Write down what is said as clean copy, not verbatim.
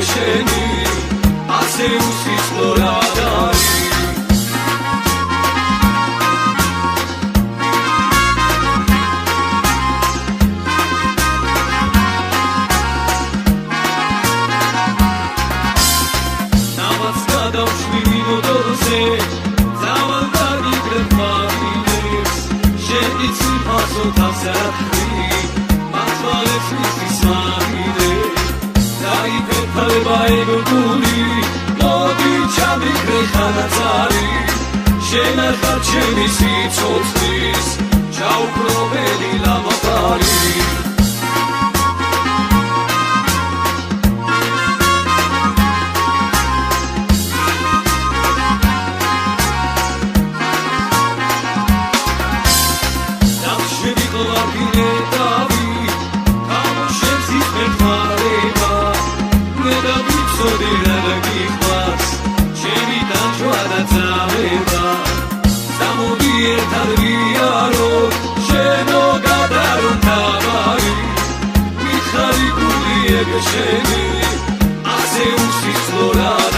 შენი ასე უსისხლო რა არის ნამაც გადავშვი მოდოზე ზავალდარი გრეფაილებს შენი ციფასო თასათრი მათვალებს მისთვის მაგიდე დაიფერფალება ეგრული მოდი ჩამიქრე ხანაცარი შენ არ ხარ ჩემი სიცოცხლის ჩაუპრობელი ლამაპარი შენი ასე უსისხლო რა